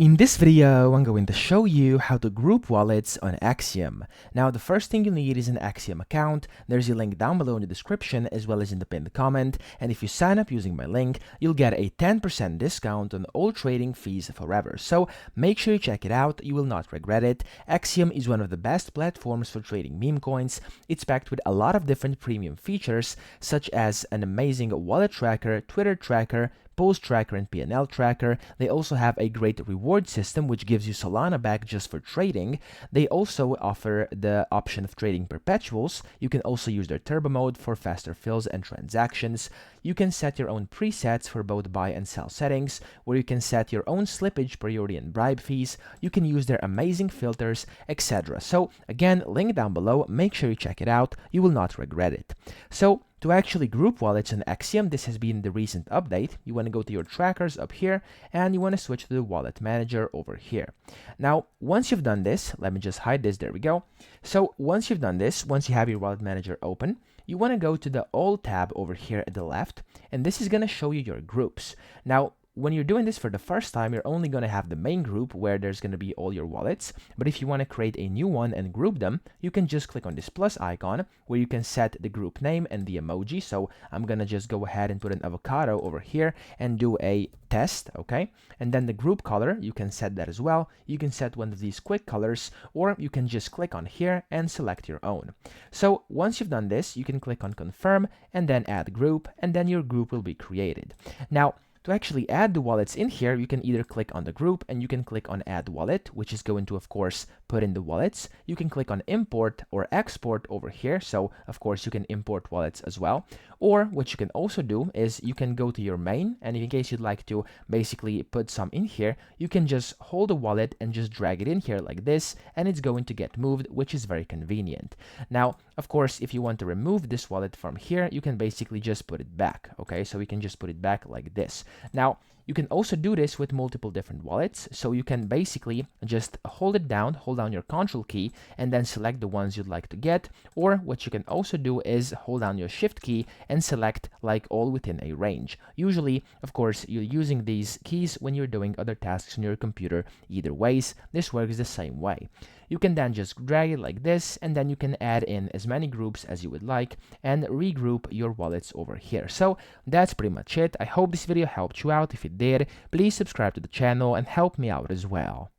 In this video, I'm going to show you how to group wallets on Axiom. Now, the first thing you need is an Axiom account. There's a link down below in the description as well as in the pinned comment. And if you sign up using my link, you'll get a 10% discount on all trading fees forever. So make sure you check it out. You will not regret it. Axiom is one of the best platforms for trading meme coins. It's packed with a lot of different premium features, such as an amazing wallet tracker, Twitter tracker, post tracker, and PNL tracker. They also have a great reward system which gives you Solana back just for trading. They also offer the option of trading perpetuals. You can also use their turbo mode for faster fills and transactions. You can set your own presets for both buy and sell settings, where you can set your own slippage, priority, and bribe fees. You can use their amazing filters, etc. So again, link down below. Make sure you check it out. You will not regret it. So to actually group wallets on Axiom, this has been the recent update. You want to go to your trackers up here, and you want to switch to the wallet manager over here. Now, once you've done this, let me just hide this, there we go. So once you've done this, once you have your wallet manager open, you want to go to the All tab over here at the left, and this is going to show you your groups. Now, when you're doing this for the first time, you're only going to have the main group where there's going to be all your wallets. But if you want to create a new one and group them, you can just click on this plus icon where you can set the group name and the emoji. So I'm going to just go ahead and put an avocado over here and do a test, okay? And then the group color, you can set that as well. You can set one of these quick colors, or you can just click on here and select your own. So once you've done this, you can click on confirm and then add group, and then your group will be created. Now, to actually add the wallets in here, you can either click on the group and you can click on add wallet, which is going to, of course, put in the wallets. You can click on import or export over here. So, of course, you can import wallets as well. Or what you can also do is you can go to your main, and in case you'd like to basically put some in here, you can just hold the wallet and just drag it in here like this, and it's going to get moved, which is very convenient. Now, of course, if you want to remove this wallet from here, you can basically just put it back, okay? So we can just put it back like this. Now, you can also do this with multiple different wallets, so you can basically just hold down your control key, and then select the ones you'd like to get, or what you can also do is hold down your shift key and select like all within a range. Usually, of course, you're using these keys when you're doing other tasks on your computer. Either ways, this works the same way. You can then just drag it like this, and then you can add in as many groups as you would like and regroup your wallets over here. So that's pretty much it. I hope this video helped you out. If it did, please subscribe to the channel and help me out as well.